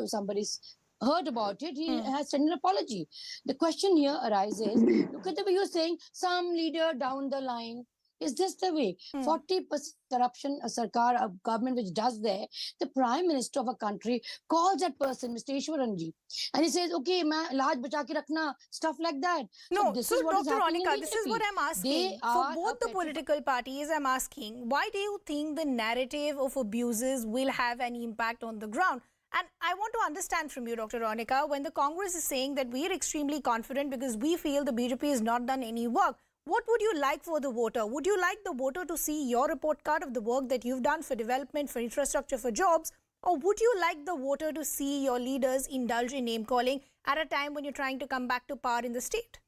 somebody's heard about it, he has sent an apology. The question here arises, look at the way you're saying, some leader down the line. Is this the way? 40% corruption, a sarkar, a government which does there, the Prime Minister of a country calls that person, Mr. Ishwaranji, and he says, okay, laaj bacha ke rakhna, stuff like that. No, so Dr. Onika, this is what I'm asking. For both the political parties, I'm asking, why do you think the narrative of abuses will have any impact on the ground? And I want to understand from you, Dr. Ronika, when the Congress is saying that we are extremely confident because we feel the BJP has not done any work, what would you like for the voter? Would you like the voter to see your report card of the work that you've done for development, for infrastructure, for jobs? Or would you like the voter to see your leaders indulge in name-calling at a time when you're trying to come back to power in the state?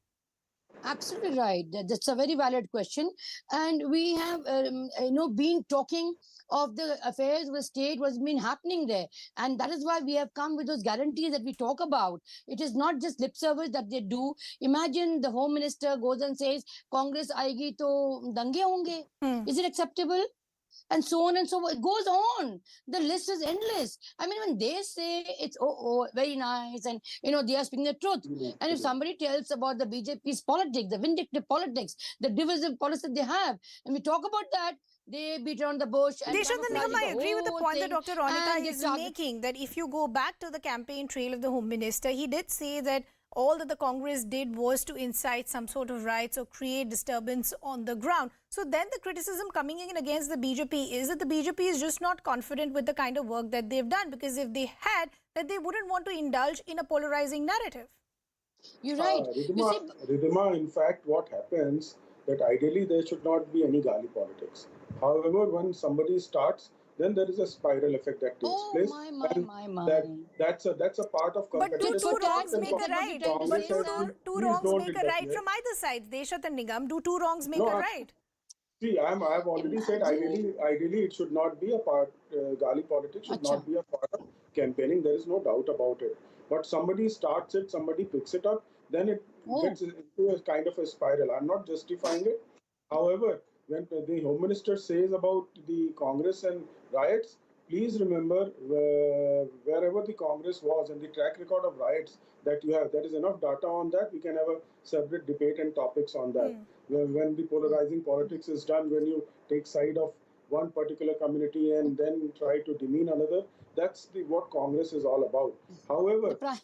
Absolutely right. That's a very valid question. And we have, been talking of the affairs of the state, what's been happening there. And that is why we have come with those guarantees that we talk about. It is not just lip service that they do. Imagine the Home Minister goes and says, Congress aayegi to dange honge. Is it acceptable? And so on and so on. It goes on. The list is endless. I mean, when they say it's very nice and they are speaking the truth. And if somebody tells about the BJP's politics, the vindictive politics, the divisive policy they have, and we talk about that, they beat around the bush. And Deshantan Nigam, I agree with the point that Dr. Ronika is making, that if you go back to the campaign trail of the Home Minister, he did say that all that the Congress did was to incite some sort of riots or create disturbance on the ground. So then the criticism coming in against the BJP is that the BJP is just not confident with the kind of work that they've done, because if they had, that they wouldn't want to indulge in a polarizing narrative. You're right. Ridhima, in fact, what happens that ideally there should not be any gali politics. However, when somebody starts, then there is a spiral effect that takes place. That's a part of competitive. But two wrongs make a right. Two wrongs make a right from either side. Deshantan Nigam, do two wrongs make a right? See, I've already said ideally it should not be a part. Gali politics should not be a part of campaigning. There is no doubt about it. But somebody starts it, somebody picks it up, then it gets into a kind of a spiral. I'm not justifying it. However, when the Home Minister says about the Congress and riots, please remember wherever the Congress was and the track record of riots that you have, there is enough data on that. We can have a separate debate and topics on that. When the polarizing politics is done, when you take side of one particular community and then try to demean another, that's what Congress is all about. However, I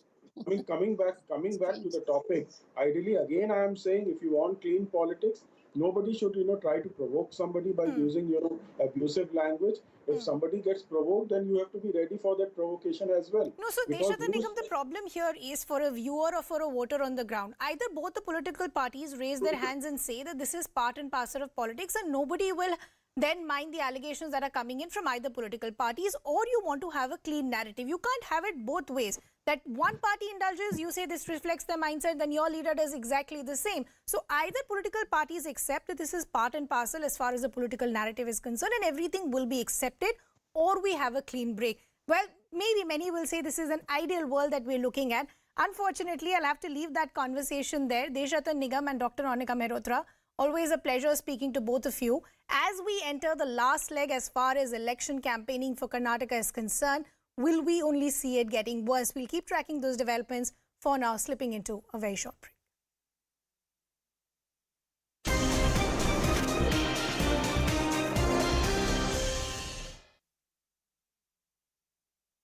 mean, coming back to the topic, ideally, again, I am saying, if you want clean politics, nobody should, try to provoke somebody by using, abusive language. If somebody gets provoked, then you have to be ready for that provocation as well. No, so Deshantan Nigam, the problem here is for a viewer or for a voter on the ground. Either both the political parties raise their hands and say that this is part and parcel of politics, and nobody will then mind the allegations that are coming in from either political parties, or you want to have a clean narrative. You can't have it both ways. That one party indulges, you say this reflects their mindset, then your leader does exactly the same. So either political parties accept that this is part and parcel as far as the political narrative is concerned, and everything will be accepted, or we have a clean break. Well, maybe many will say this is an ideal world that we're looking at. Unfortunately, I'll have to leave that conversation there. Deshantan Nigam and Dr. Ronika Mehrotra, always a pleasure speaking to both of you. As we enter the last leg as far as election campaigning for Karnataka is concerned, will we only see it getting worse? We'll keep tracking those developments. For now, slipping into a very short break.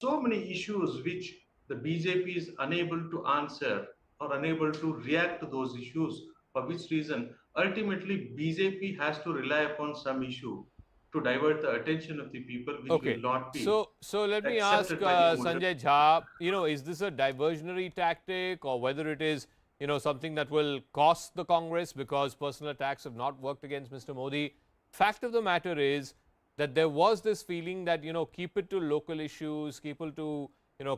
So many issues which the BJP is unable to answer or unable to react to those issues, for which reason ultimately BJP has to rely upon some issue to divert the attention of the people, which will not be. So let me ask Sanjay Jha, is this a diversionary tactic, or whether it is, something that will cost the Congress because personal attacks have not worked against Mr. Modi? Fact of the matter is that there was this feeling that, keep it to local issues, keep it to,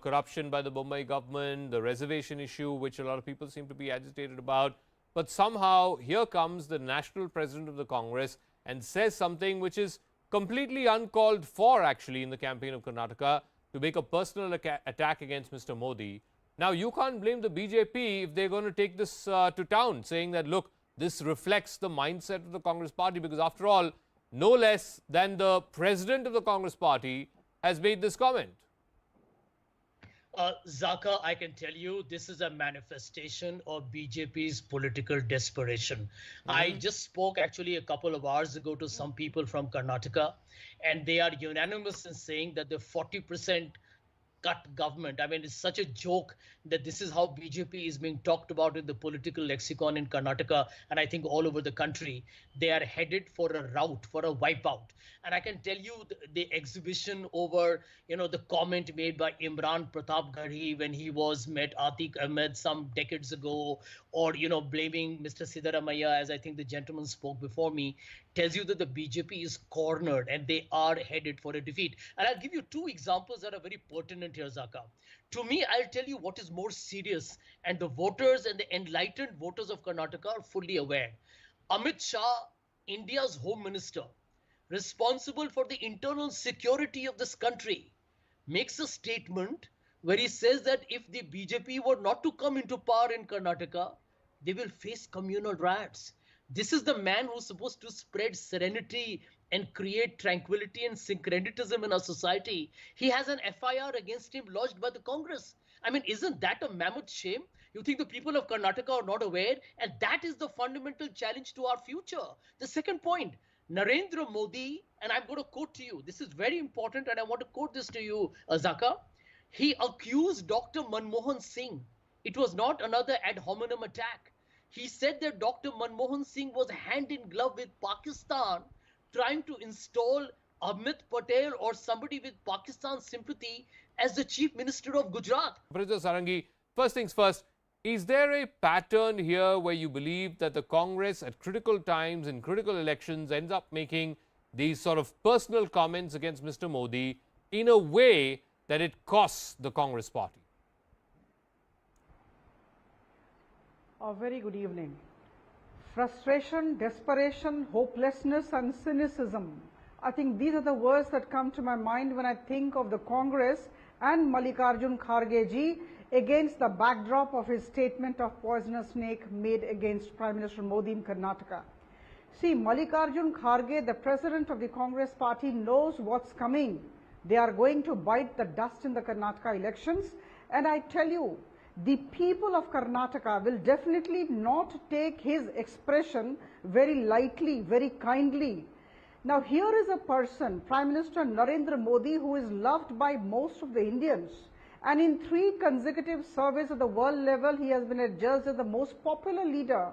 corruption by the Mumbai government, the reservation issue, which a lot of people seem to be agitated about. But somehow here comes the national president of the Congress and says something which is completely uncalled for, actually, in the campaign of Karnataka, to make a personal attack against Mr. Modi. Now, you can't blame the BJP if they're going to take this to town, saying that, look, this reflects the mindset of the Congress party, because after all, no less than the president of the Congress party has made this comment. Zaka, I can tell you this is a manifestation of BJP's political desperation. I just spoke actually a couple of hours ago to some people from Karnataka, and they are unanimous in saying that the 40% cut government. I mean, it's such a joke that this is how BJP is being talked about in the political lexicon in Karnataka and I think all over the country. They are headed for a rout, for a wipeout. And I can tell you the exhibition over, the comment made by Imran Pratap Garhi when he was met Atiq Ahmed some decades ago, or, blaming Mr. Siddaramaiah, as I think the gentleman spoke before me, tells you that the BJP is cornered and they are headed for a defeat. And I'll give you two examples that are very pertinent here, Zaka. To me, I'll tell you what is more serious, and the voters and the enlightened voters of Karnataka are fully aware. Amit Shah, India's Home Minister, responsible for the internal security of this country, makes a statement where he says that if the BJP were not to come into power in Karnataka, they will face communal riots. This is the man who's supposed to spread serenity and create tranquility and syncretism in our society. He has an F.I.R. against him lodged by the Congress. I mean, isn't that a mammoth shame? You think the people of Karnataka are not aware? And that is the fundamental challenge to our future. The second point, Narendra Modi, and I'm going to quote to you, this is very important and I want to quote this to you, Zaka. He accused Dr. Manmohan Singh. It was not another ad hominem attack. He said that Dr. Manmohan Singh was hand in glove with Pakistan, trying to install Amit Patel or somebody with Pakistan sympathy as the Chief Minister of Gujarat. Professor Sarangi, first things first, is there a pattern here where you believe that the Congress at critical times in critical elections ends up making these sort of personal comments against Mr. Modi in a way that it costs the Congress party? A very good evening. Frustration, desperation, hopelessness and cynicism. I think these are the words that come to my mind when I think of the Congress and Mallikarjun Kharge ji against the backdrop of his statement of poisonous snake made against Prime Minister Modi in Karnataka. See, Mallikarjun Kharge, the president of the Congress party, knows what's coming. They are going to bite the dust in the Karnataka elections, and I tell you, the people of Karnataka will definitely not take his expression very lightly, very kindly. Now here is a person, Prime Minister Narendra Modi, who is loved by most of the Indians, and in 3 consecutive surveys at the world level, he has been adjudged as the most popular leader.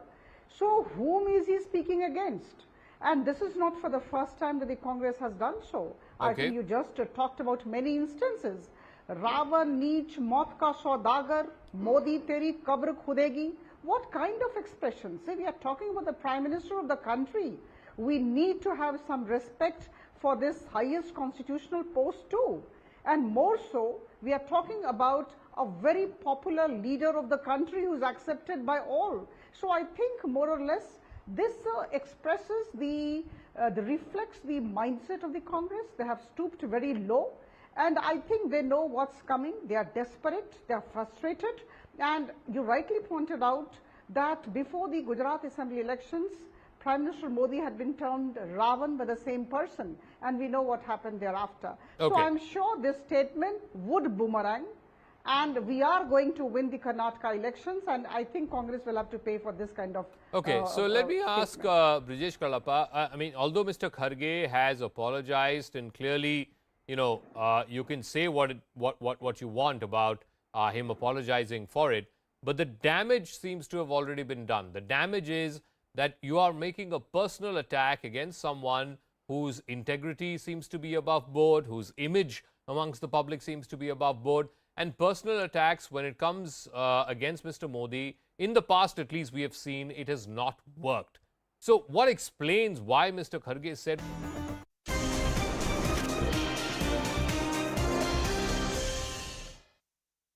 So whom is he speaking against? And this is not for the first time that the Congress has done so. Okay. I think you just talked about many instances. Ravan, Neech, Maut ka Saudagar, Modi teri kabr khudegi. What kind of expressions? See, we are talking about the Prime Minister of the country. We need to have some respect for this highest constitutional post too. And more so, we are talking about a very popular leader of the country who is accepted by all. So I think more or less this expresses reflects the mindset of the Congress. They have stooped very low, and I think they know what's coming. They are desperate, they are frustrated, and you rightly pointed out that before the Gujarat Assembly elections, Prime Minister Modi had been termed Ravan by the same person, and we know what happened thereafter. Okay. So I'm sure this statement would boomerang, and we are going to win the Karnataka elections, and I think Congress will have to pay for this kind of Okay, so let me ask Brijesh Karlappa. I mean, although Mr. Kharge has apologized and clearly, you can say what you want about him apologizing for it, but the damage seems to have already been done. The damage is that you are making a personal attack against someone whose integrity seems to be above board, whose image amongst the public seems to be above board, and personal attacks when it comes against Mr. Modi, in the past at least we have seen it has not worked. So what explains why Mr. Kharge said...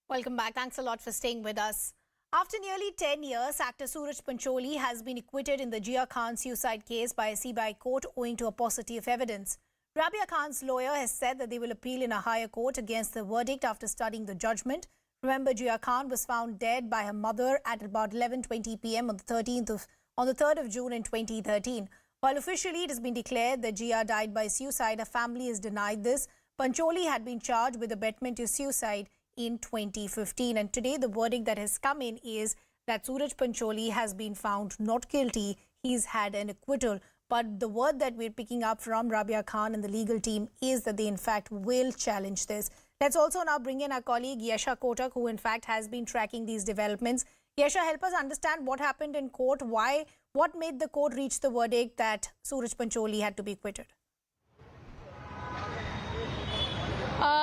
Welcome back. Thanks a lot for staying with us. After nearly 10 years, actor Suraj Pancholi has been acquitted in the Jiah Khan suicide case by a CBI court owing to a paucity of evidence. Rabia Khan's lawyer has said that they will appeal in a higher court against the verdict after studying the judgment. Remember, Jiah Khan was found dead by her mother at about 11:20 p.m. on the 3rd of June in 2013. While officially it has been declared that Jiah died by suicide, her family has denied this. Pancholi had been charged with abetment to suicide in 2015, and today the verdict that has come in is that Suraj Pancholi has been found not guilty. He's had an acquittal, but the word that we're picking up from Rabia Khan and the legal team is that they in fact will challenge this. Let's also now bring in our colleague Yesha Kotak, who in fact has been tracking these developments. Yesha, help us understand what happened in court. What made the court reach the verdict that Suraj Pancholi had to be acquitted?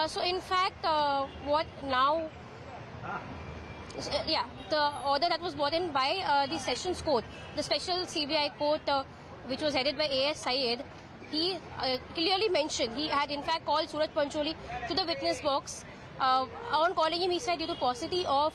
So in fact, the order that was brought in by the Sessions Court, the special CBI court, which was headed by A.S. Syed, he clearly mentioned, he had in fact called Suraj Pancholi to the witness box. On calling him, he said, due to paucity of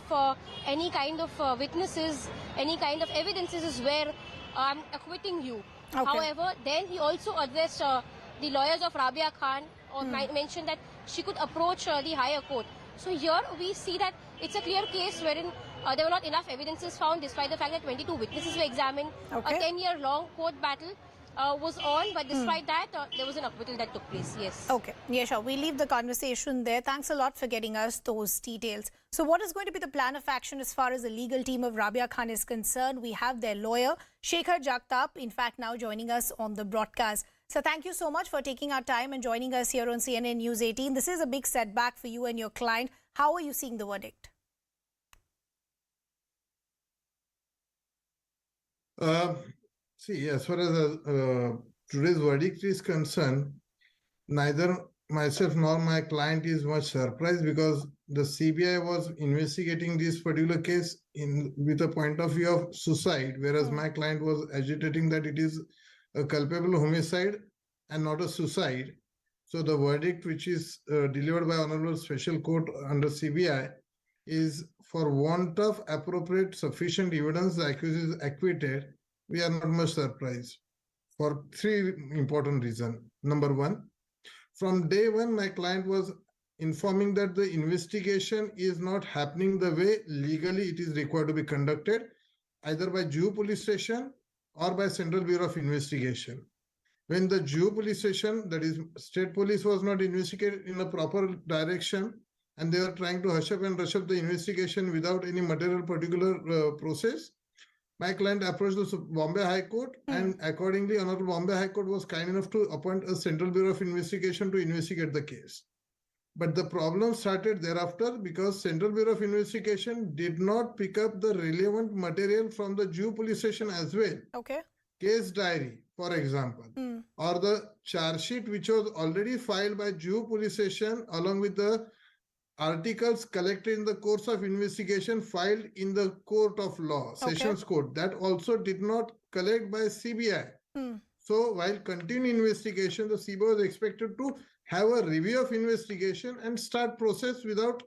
any kind of witnesses, any kind of evidences is where I'm acquitting you. Okay. However, then he also addressed the lawyers of Jiah Khan, or mentioned that she could approach the higher court. So here we see that it's a clear case wherein there were not enough evidences found, despite the fact that 22 witnesses were examined. Okay. A 10-year-long court battle was on, but despite that, there was an acquittal that took place. Yes. Okay. Yesha, we leave the conversation there. Thanks a lot for getting us those details. So what is going to be the plan of action as far as the legal team of Jiah Khan is concerned? We have their lawyer, Shekhar Jagtap, in fact, now joining us on the broadcast. So thank you so much for taking our time and joining us here on CNN News 18. This is a big setback for you and your client. How are you seeing the verdict? See, as far as today's verdict is concerned, neither myself nor my client is much surprised, because the CBI was investigating this particular case with a point of view of suicide, whereas my client was agitating that it is a culpable homicide and not a suicide. So the verdict, which is delivered by Honorable Special Court under CBI, is for want of appropriate sufficient evidence, the accused is acquitted. We are not much surprised for three important reasons. Number one, from day one, my client was informing that the investigation is not happening the way legally it is required to be conducted, either by Jew police station or by Central Bureau of Investigation. When the Jew police station, that is state police, was not investigated in a proper direction, and they were trying to hush up and rush up the investigation without any material particular process, my client approached the Bombay High Court, and accordingly, Honorable Bombay High Court was kind enough to appoint a Central Bureau of Investigation to investigate the case. But the problem started thereafter, because Central Bureau of Investigation did not pick up the relevant material from the Jew police station as well. Okay. Case diary, for example, or the charge sheet which was already filed by Jew police station, along with the articles collected in the course of investigation filed in the court of law, Sessions Court, that also did not collect by CBI. So while continuing investigation, the CBI was expected to have a review of investigation and start process without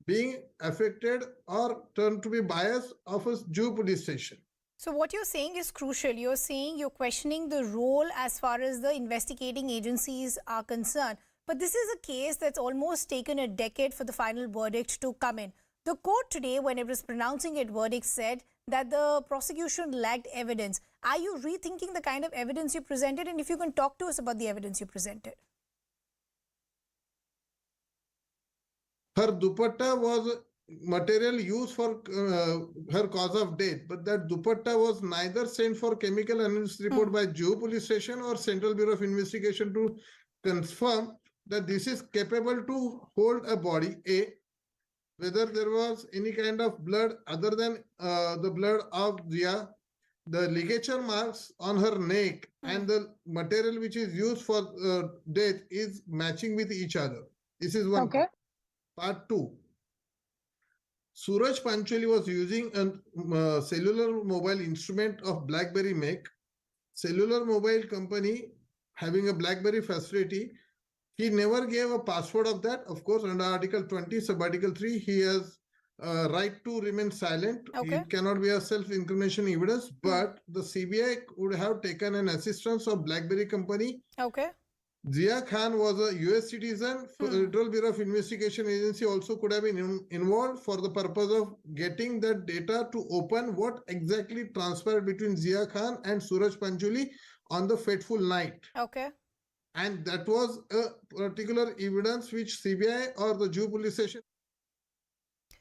being affected or turned to be biased of a Jew police station. So what you're saying is crucial. You're saying you're questioning the role as far as the investigating agencies are concerned. But this is a case that's almost taken a decade for the final verdict to come in. The court today, when it was pronouncing its verdict, said that the prosecution lacked evidence. Are you rethinking the kind of evidence you presented? And if you can talk to us about the evidence you presented. Her dupatta was material used for her cause of death, but that dupatta was neither sent for chemical analysis report by Jew police station or Central Bureau of Investigation to confirm that this is capable to hold a body, A, whether there was any kind of blood other than the blood of Jiah, the ligature marks on her neck and the material which is used for death is matching with each other. This is one part. Part two, Suraj Pancholi was using a cellular mobile instrument of BlackBerry make. Cellular mobile company having a BlackBerry facility, he never gave a password of that. Of course, under Article 20, Sub-Article 3, he has right to remain silent. It cannot be a self-incrimination evidence, but the CBI would have taken an assistance of BlackBerry company. Jiah Khan was a US citizen. Federal Bureau of Investigation Agency also could have been involved for the purpose of getting that data to open what exactly transpired between Jiah Khan and Suraj Pancholi on the fateful night. And that was a particular evidence which CBI or the Jew police station.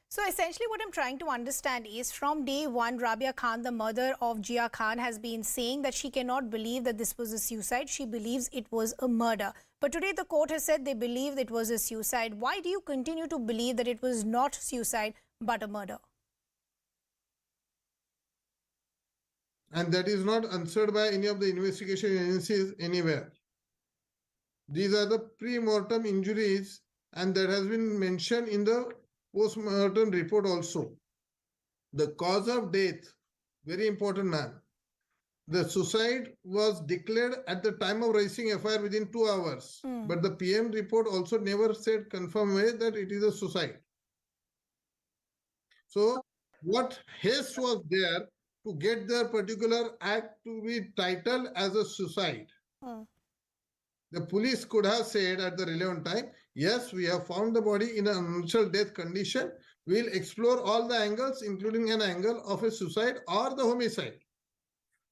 So essentially what I'm trying to understand is, from day one, Jiah Khan, the mother of Jiah Khan, has been saying that she cannot believe that this was a suicide. She believes it was a murder. But today the court has said they believe it was a suicide. Why do you continue to believe that it was not suicide but a murder? And that is not answered by any of the investigation agencies anywhere. These are the pre-mortem injuries, and that has been mentioned in the post-mortem report also. The cause of death, very important, ma'am. The suicide was declared at the time of raising F.I.R. within 2 hours. But the PM report also never said confirm way that it is a suicide. So what haste was there to get their particular act to be titled as a suicide? The police could have said at the relevant time, yes, we have found the body in an unnatural death condition. We'll explore all the angles, including an angle of a suicide or the homicide.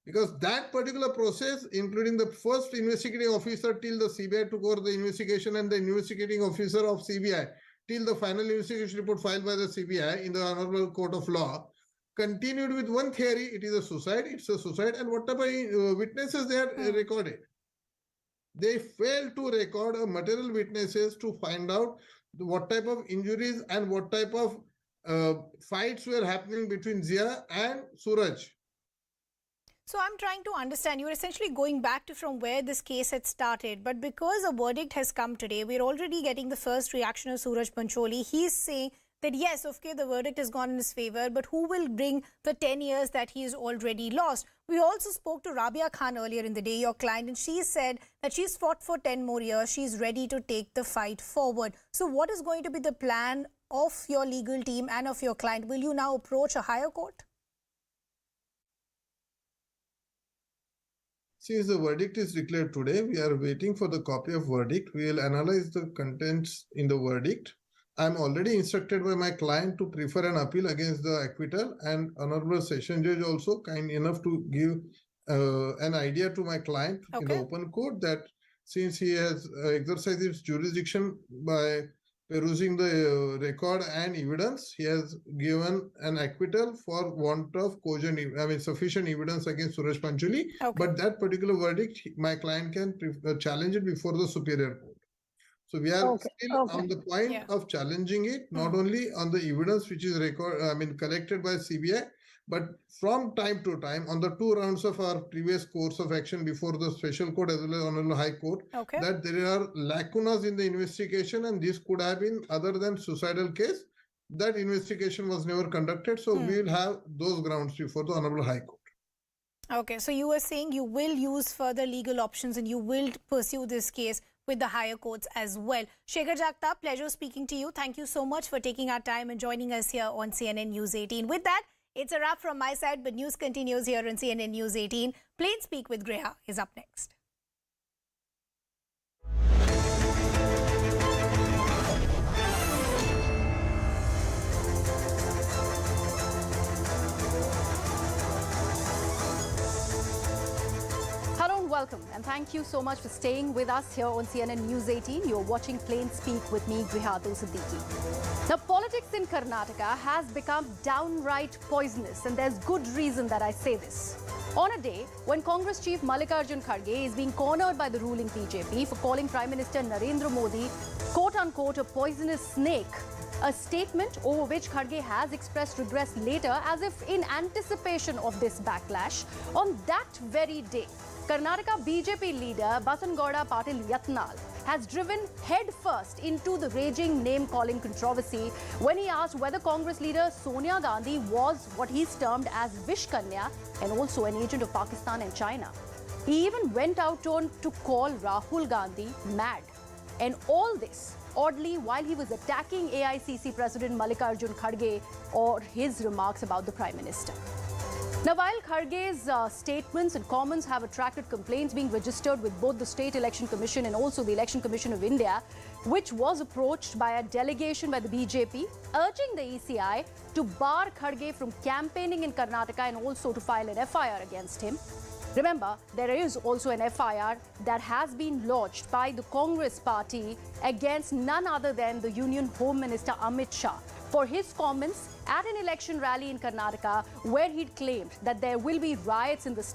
Because that particular process, including the first investigating officer till the CBI took over the investigation and the investigating officer of CBI till the final investigation report filed by the CBI in the Honorable Court of Law, continued with one theory, it is a suicide, it's a suicide, and whatever witnesses they had recorded. They failed to record material witnesses to find out what type of injuries and what type of fights were happening between Jiah and Suraj. So I'm trying to understand, you're essentially going back to from where this case had started, but because a verdict has come today, we're already getting the first reaction of Suraj Pancholi. He's saying that yes, okay, the verdict has gone in his favor, but who will bring the 10 years that he's already lost? We also spoke to Jiah Khan earlier in the day, your client, and she said that she's fought for 10 more years. She's ready to take the fight forward. So what is going to be the plan of your legal team and of your client? Will you now approach a higher court? Since the verdict is declared today, we are waiting for the copy of verdict. We will analyze the contents in the verdict. I'm already instructed by my client to prefer an appeal against the acquittal, and Honorable Session Judge also kind enough to give an idea to my client in the open court that since he has exercised his jurisdiction by perusing the record and evidence, he has given an acquittal for want of sufficient evidence against Suraj Pancholi. But that particular verdict, my client can challenge it before the Superior Court. So we are still on the point of challenging it, not only on the evidence which is collected by CBI, but from time to time on the 2 rounds of our previous course of action before the Special Court as well as Honorable High Court, that there are lacunas in the investigation, and this could have been other than suicidal case. That investigation was never conducted, so we will have those grounds before the Honorable High Court. Okay, so you were saying you will use further legal options and you will pursue this case with the higher courts as well. Shekhar Jagtap, pleasure speaking to you. Thank you so much for taking our time and joining us here on CNN News 18. With that, it's a wrap from my side, but news continues here on CNN News 18. Plain Speak with Griha is up next. Welcome and thank you so much for staying with us here on CNN News 18. You're watching Plain Speak with me, Griha Siddiqui. Now, politics in Karnataka has become downright poisonous, and there's good reason that I say this. On a day when Congress Chief Mallikarjun Kharge is being cornered by the ruling BJP for calling Prime Minister Narendra Modi quote-unquote a poisonous snake, a statement over which Kharge has expressed regrets later as if in anticipation of this backlash. On that very day, Karnataka BJP leader Basangauda Patil Yatnal has driven headfirst into the raging name-calling controversy when he asked whether Congress leader Sonia Gandhi was what he's termed as Vish Kanya and also an agent of Pakistan and China. He even went out to call Rahul Gandhi mad. And all this, oddly, while he was attacking AICC President Mallikarjun Kharge or his remarks about the Prime Minister. Now, while Kharge's statements and comments have attracted complaints being registered with both the State Election Commission and also the Election Commission of India, which was approached by a delegation by the BJP, urging the ECI to bar Kharge from campaigning in Karnataka and also to file an F.I.R. against him. Remember, there is also an F.I.R. that has been lodged by the Congress party against none other than the Union Home Minister Amit Shah for his comments at an election rally in Karnataka where he'd claimed that there will be riots in the state.